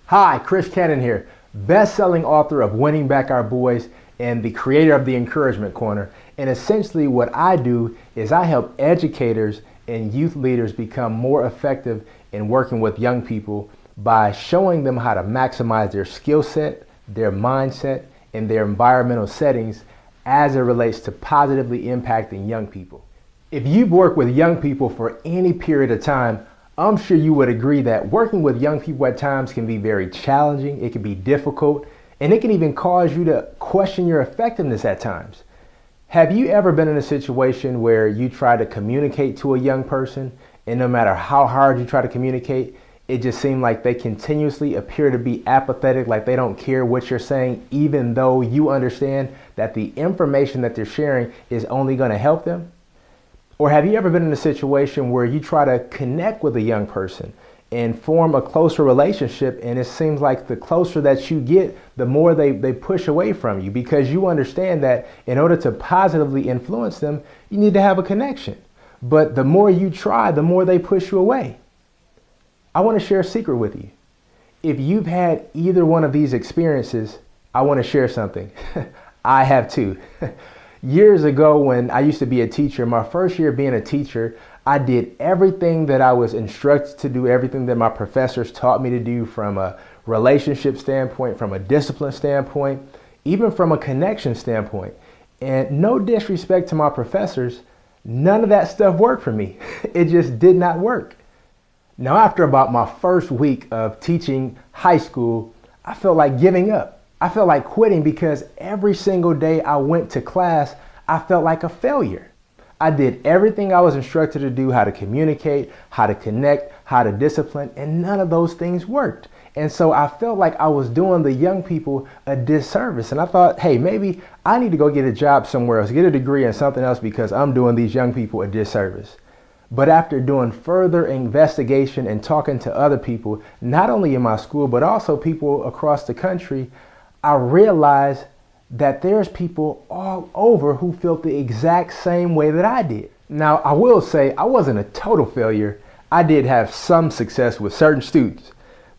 Hi, Chris Cannon here, best-selling author of Winning Back Our Boys and the creator of the Encouragement Corner. And essentially what I do is I help educators and youth leaders become more effective in working with young people by showing them how to maximize their skill set, their mindset, and their environmental settings as it relates to positively impacting young people. If you've worked with young people for any period of time, I'm sure you would agree that working with young people at times can be very challenging, it can be difficult, and it can even cause you to question your effectiveness at times. Have you ever been in a situation where you try to communicate to a young person, and no matter how hard you try to communicate, it just seems like they continuously appear to be apathetic, like they don't care what you're saying, even though you understand that the information that they're sharing is only going to help them? Or have you ever been in a situation where you try to connect with a young person and form a closer relationship, and it seems like the closer that you get, the more they push away from you, because you understand that in order to positively influence them, you need to have a connection. But the more you try, the more they push you away. I want to share a secret with you. If you've had either one of these experiences, I want to share something. I have too. Years ago, when I used to be a teacher, my first year being a teacher, I did everything that I was instructed to do, everything that my professors taught me to do from a relationship standpoint, from a discipline standpoint, even from a connection standpoint. And no disrespect to my professors, none of that stuff worked for me. It just did not work. Now, after about my first week of teaching high school, I felt like giving up. I felt like quitting because every single day I went to class, I felt like a failure. I did everything I was instructed to do, how to communicate, how to connect, how to discipline, and none of those things worked. And so I felt like I was doing the young people a disservice. And I thought, hey, maybe I need to go get a job somewhere else, get a degree in something else, because I'm doing these young people a disservice. But after doing further investigation and talking to other people, not only in my school, but also people across the country, I realized that there's people all over who felt the exact same way that I did. Now, I will say I wasn't a total failure. I did have some success with certain students,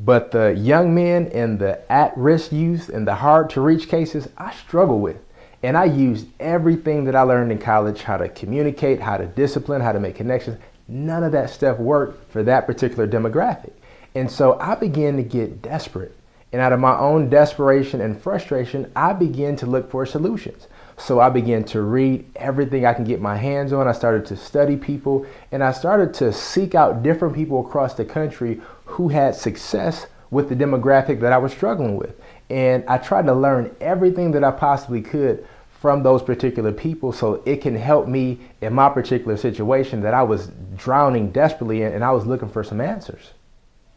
but the young men and the at-risk youth and the hard-to-reach cases, I struggle with. And I used everything that I learned in college, how to communicate, how to discipline, how to make connections. None of that stuff worked for that particular demographic. And so I began to get desperate. And out of my own desperation and frustration, I began to look for solutions. So I began to read everything I can get my hands on. I started to study people, and I started to seek out different people across the country who had success with the demographic that I was struggling with. And I tried to learn everything that I possibly could from those particular people so it can help me in my particular situation that I was drowning desperately in, and I was looking for some answers.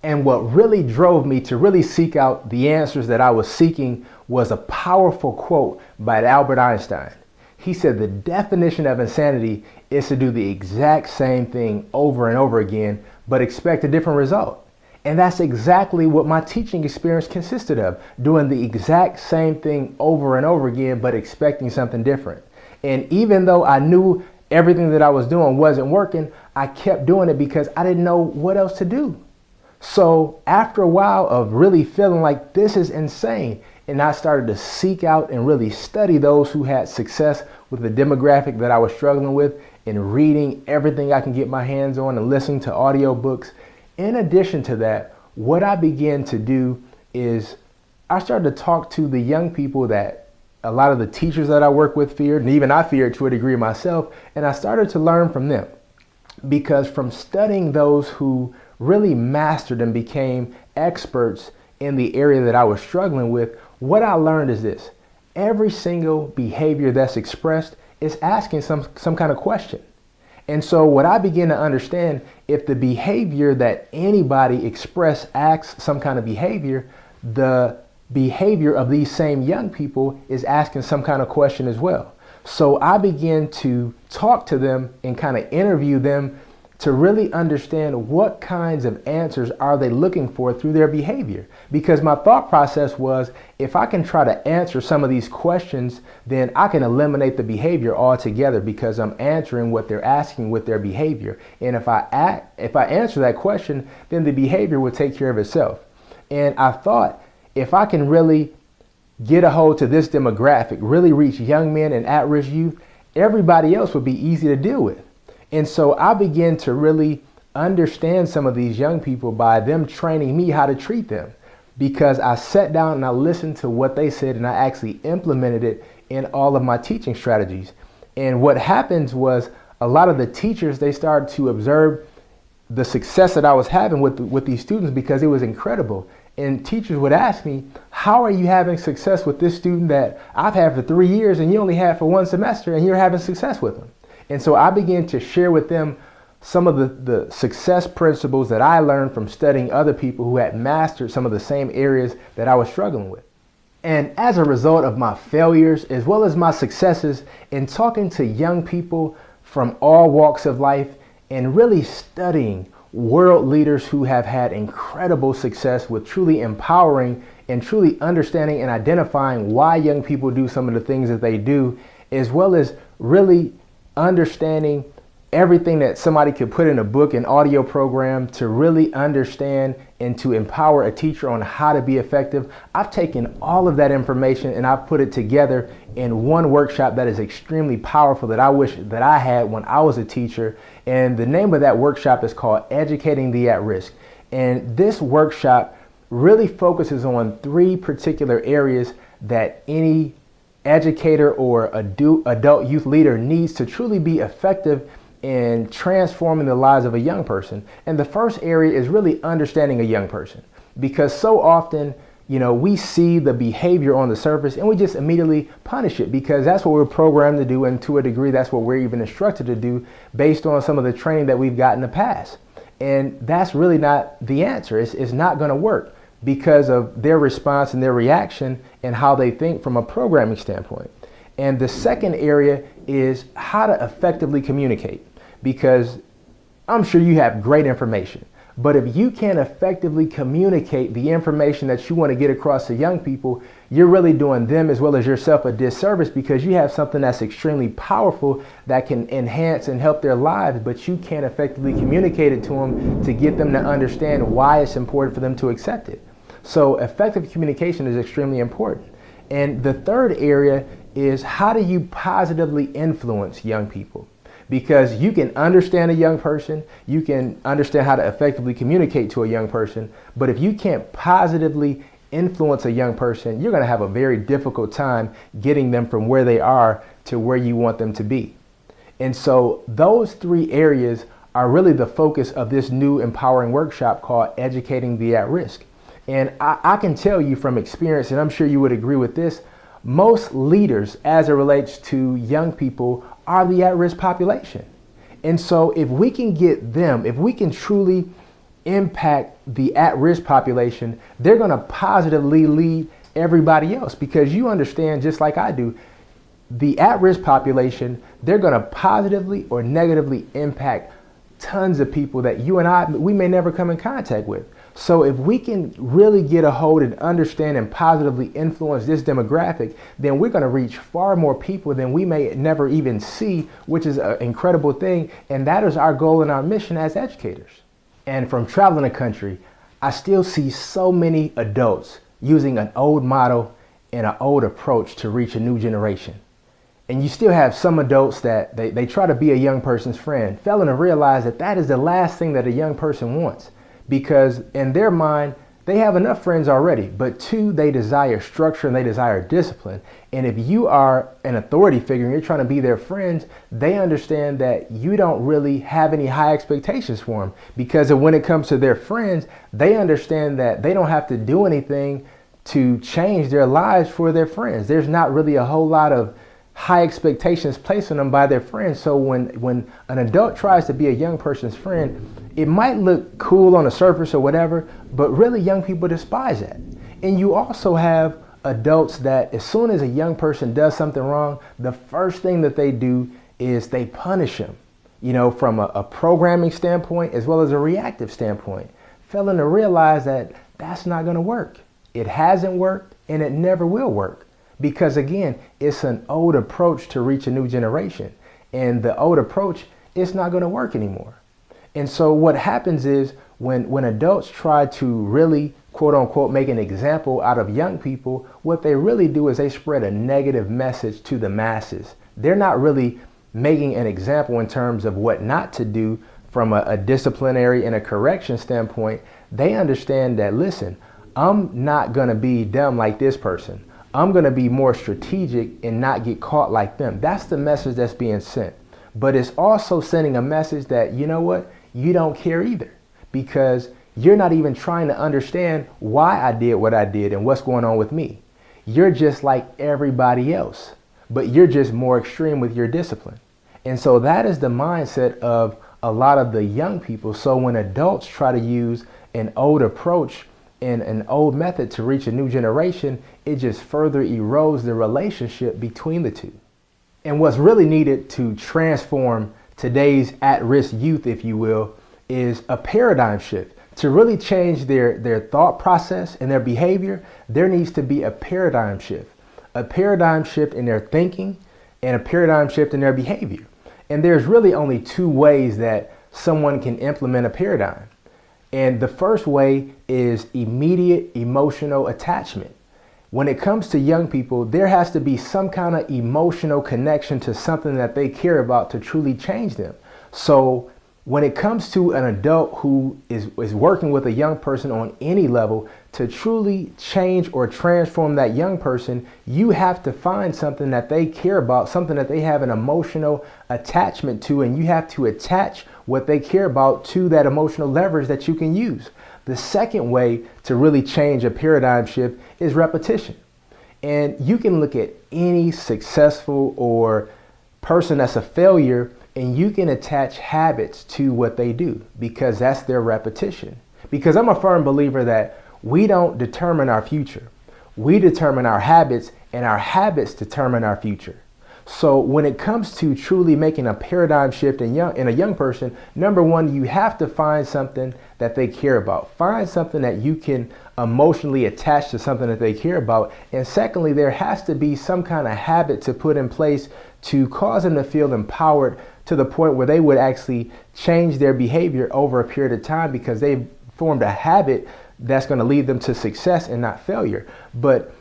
And what really drove me to really seek out the answers that I was seeking was a powerful quote by Albert Einstein. He said the definition of insanity is to do the exact same thing over and over again, but expect a different result. And that's exactly what my teaching experience consisted of, doing the exact same thing over and over again, but expecting something different. And even though I knew everything that I was doing wasn't working, I kept doing it because I didn't know what else to do. So after a while of really feeling like this is insane, and I started to seek out and really study those who had success with the demographic that I was struggling with, and reading everything I can get my hands on and listening to audiobooks. In addition to that, what I began to do is I started to talk to the young people that a lot of the teachers that I work with feared, and even I feared to a degree myself, and I started to learn from them. Because from studying those who really mastered and became experts in the area that I was struggling with, what I learned is this: every single behavior that's expressed is asking some kind of question. And so what I began to understand, if the behavior that anybody express asks some kind of behavior, the behavior of these same young people is asking some kind of question as well. So I began to talk to them and kind of interview them to really understand what kinds of answers are they looking for through their behavior. Because my thought process was, if I can try to answer some of these questions, then I can eliminate the behavior altogether, because I'm answering what they're asking with their behavior. And if I answer that question, then the behavior will take care of itself. And I thought, if I can really get a hold to this demographic, really reach young men and at-risk youth, everybody else would be easy to deal with. And so I began to really understand some of these young people by them training me how to treat them, because I sat down and I listened to what they said and I actually implemented it in all of my teaching strategies. And what happens was, a lot of the teachers, they started to observe the success that I was having with these students, because it was incredible. And teachers would ask me, how are you having success with this student that I've had for 3 years and you only had for 1 semester and you're having success with them? And so I began to share with them some of the success principles that I learned from studying other people who had mastered some of the same areas that I was struggling with. And as a result of my failures, as well as my successes, in talking to young people from all walks of life and really studying world leaders who have had incredible success with truly empowering and truly understanding and identifying why young people do some of the things that they do, as well as really understanding everything that somebody could put in a book and audio program to really understand and to empower a teacher on how to be effective. I've taken all of that information and I've put it together in one workshop that is extremely powerful, that I wish that I had when I was a teacher. And the name of that workshop is called Educating the At-Risk. And this workshop really focuses on 3 particular areas that any educator or adult youth leader needs to truly be effective in transforming the lives of a young person. And the first area is really understanding a young person, because so often, we see the behavior on the surface and we just immediately punish it, because that's what we're programmed to do, and to a degree that's what we're even instructed to do based on some of the training that we've got in the past. And that's really not the answer. It's not going to work because of their response and their reaction and how they think from a programming standpoint. And the second area is how to effectively communicate, because I'm sure you have great information, but if you can't effectively communicate the information that you want to get across to young people, you're really doing them as well as yourself a disservice, because you have something that's extremely powerful that can enhance and help their lives, but you can't effectively communicate it to them to get them to understand why it's important for them to accept it. So effective communication is extremely important. And the third area is, how do you positively influence young people? Because you can understand a young person, you can understand how to effectively communicate to a young person, but if you can't positively influence a young person, you're going to have a very difficult time getting them from where they are to where you want them to be. And so those 3 areas are really the focus of this new empowering workshop called Educating the At-Risk. And I can tell you from experience, and I'm sure you would agree with this, most leaders, as it relates to young people, are the at-risk population. And so if we can get them, if we can truly impact the at-risk population, they're going to positively lead everybody else, because you understand, just like I do, the at-risk population, they're going to positively or negatively impact tons of people that you and I, we may never come in contact with. So if we can really get a hold and understand and positively influence this demographic, then we're going to reach far more people than we may never even see, which is an incredible thing. And that is our goal and our mission as educators. And from traveling the country, I still see so many adults using an old model and an old approach to reach a new generation. And you still have some adults that they try to be a young person's friend, failing to realize that that is the last thing that a young person wants. Because in their mind, they have enough friends already, but 2, they desire structure and they desire discipline. And if you are an authority figure and you're trying to be their friends, they understand that you don't really have any high expectations for them, because when it comes to their friends, they understand that they don't have to do anything to change their lives for their friends. There's not really a whole lot of high expectations placed on them by their friends. So when an adult tries to be a young person's friend, it might look cool on the surface or whatever, but really young people despise that. And you also have adults that as soon as a young person does something wrong, the first thing that they do is they punish them, from a programming standpoint as well as a reactive standpoint, failing to realize that that's not going to work. It hasn't worked and it never will work. Because again, it's an old approach to reach a new generation. And the old approach, it's not going to work anymore. And so what happens is when adults try to really quote unquote make an example out of young people, what they really do is they spread a negative message to the masses. They're not really making an example in terms of what not to do from a disciplinary and a correction standpoint. They understand that, listen, I'm not going to be dumb like this person. I'm going to be more strategic and not get caught like them. That's the message that's being sent. But it's also sending a message that, you know what, you don't care either, because you're not even trying to understand why I did what I did and what's going on with me. You're just like everybody else, but you're just more extreme with your discipline. And so that is the mindset of a lot of the young people. So when adults try to use an old approach and an old method to reach a new generation, it just further erodes the relationship between the two. And what's really needed to transform today's at-risk youth, if you will, is a paradigm shift. To really change their thought process and their behavior, there needs to be a paradigm shift. A paradigm shift in their thinking and a paradigm shift in their behavior. And there's really only two ways that someone can implement a paradigm. And the first way is immediate emotional attachment. When it comes to young people, there has to be some kind of emotional connection to something that they care about to truly change them. So when it comes to an adult who is working with a young person on any level, to truly change or transform that young person, you have to find something that they care about, something that they have an emotional attachment to, and you have to attach what they care about to that emotional leverage that you can use. The second way to really change a paradigm shift is repetition. And you can look at any successful or person that's a failure, and you can attach habits to what they do because that's their repetition. Because I'm a firm believer that we don't determine our future. We determine our habits, and our habits determine our future. So when it comes to truly making a paradigm shift in a young person, number one, you have to find something that they care about. Find something that you can emotionally attach to something that they care about. And secondly, there has to be some kind of habit to put in place to cause them to feel empowered to the point where they would actually change their behavior over a period of time because they've formed a habit that's going to lead them to success and not failure. But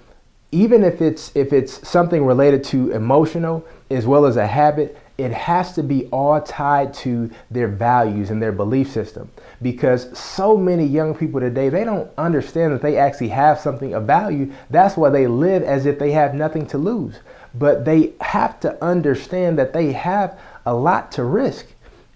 even if it's something related to emotional as well as a habit, it has to be all tied to their values and their belief system. Because so many young people today, they don't understand that they actually have something of value. That's why they live as if they have nothing to lose. But they have to understand that they have a lot to risk.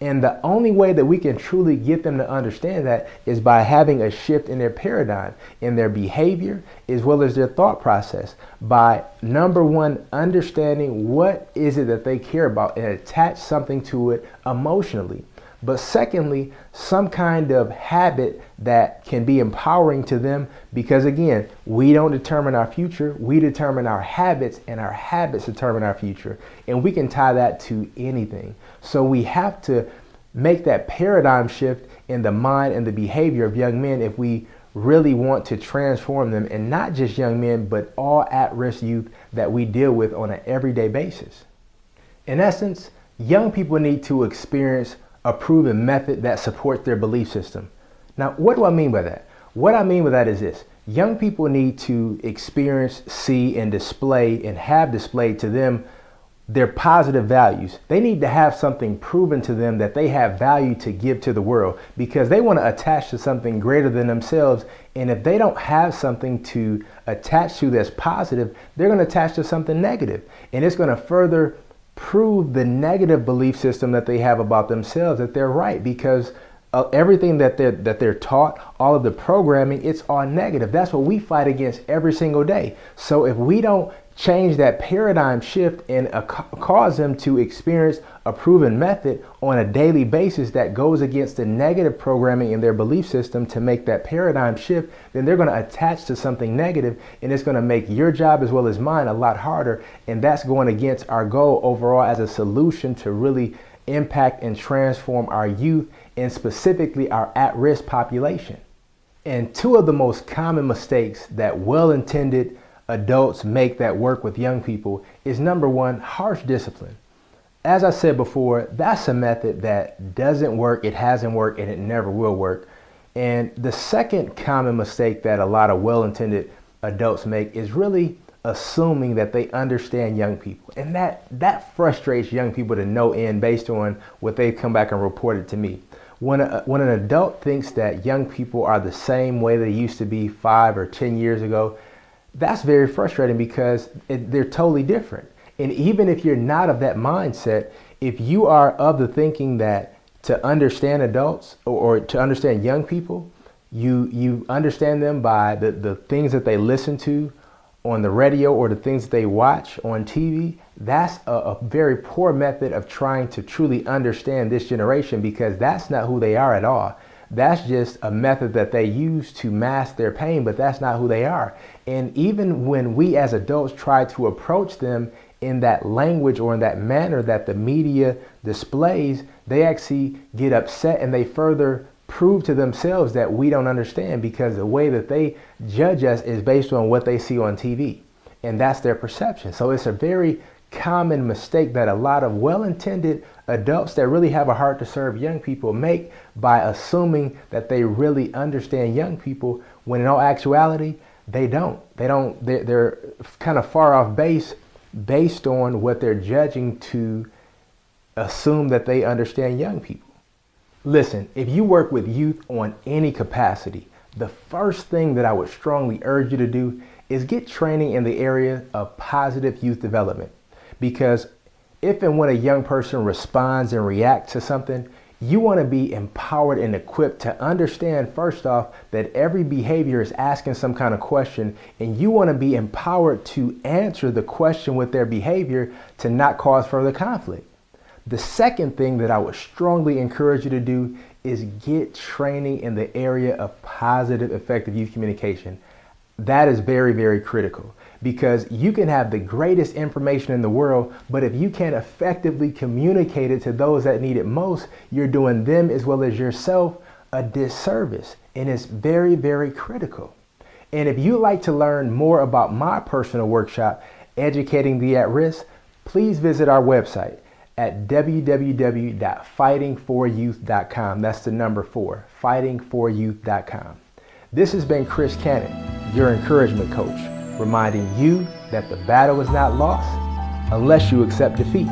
And the only way that we can truly get them to understand that is by having a shift in their paradigm, in their behavior, as well as their thought process. By, number one, understanding what is it that they care about and attach something to it emotionally. But secondly, some kind of habit that can be empowering to them, because again, we don't determine our future, we determine our habits, and our habits determine our future. And we can tie that to anything. So we have to make that paradigm shift in the mind and the behavior of young men if we really want to transform them, and not just young men, but all at-risk youth that we deal with on an everyday basis. In essence, young people need to experience a proven method that supports their belief system. Now, what do I mean by that? What I mean by that is this. Young people need to experience, see, and display, and have displayed to them their positive values. They need to have something proven to them that they have value to give to the world, because they want to attach to something greater than themselves. And if they don't have something to attach to that's positive, they're going to attach to something negative. And it's going to further prove the negative belief system that they have about themselves, that they're right, because everything that they're taught, all of the programming, it's all negative. That's what we fight against every single day. So if we don't change that paradigm shift and cause them to experience a proven method on a daily basis that goes against the negative programming in their belief system to make that paradigm shift, then they're going to attach to something negative, and it's going to make your job as well as mine a lot harder. And that's going against our goal overall as a solution to really impact and transform our youth, and specifically our at-risk population. And two of the most common mistakes that well-intended adults make that work with young people is, number one, harsh discipline. As I said before, that's a method that doesn't work, it hasn't worked, and it never will work. And the second common mistake that a lot of well-intended adults make is really assuming that they understand young people. And that frustrates young people to no end based on what they've come back and reported to me. When an adult thinks that young people are the same way they used to be 5 or 10 years ago, that's very frustrating because they're totally different. And even if you're not of that mindset, if you are of the thinking that to understand adults or to understand young people, you understand them by the things that they listen to on the radio or the things that they watch on TV, that's a very poor method of trying to truly understand this generation, because that's not who they are at all. That's just a method that they use to mask their pain, but that's not who they are. And even when we as adults try to approach them in that language or in that manner that the media displays, they actually get upset and they further prove to themselves that we don't understand, because the way that they judge us is based on what they see on TV, and that's their perception. So it's a very common mistake that a lot of well-intended adults that really have a heart to serve young people make by assuming that they really understand young people, when in all actuality they don't. They're kind of far off base based on what they're judging to assume that they understand young people. Listen, if you work with youth on any capacity, the first thing that I would strongly urge you to do is get training in the area of positive youth development. Because if and when a young person responds and reacts to something, you want to be empowered and equipped to understand, first off, that every behavior is asking some kind of question, and you want to be empowered to answer the question with their behavior to not cause further conflict. The second thing that I would strongly encourage you to do is get training in the area of positive, effective youth communication. That is very, very critical, because you can have the greatest information in the world, but if you can't effectively communicate it to those that need it most, you're doing them as well as yourself a disservice. And it's very, very critical. And if you'd like to learn more about my personal workshop, Educating the At-Risk, please visit our website at www.fightingforyouth.com. That's the number 4, fightingforyouth.com. This has been Chris Cannon, your encouragement coach, reminding you that the battle is not lost unless you accept defeat.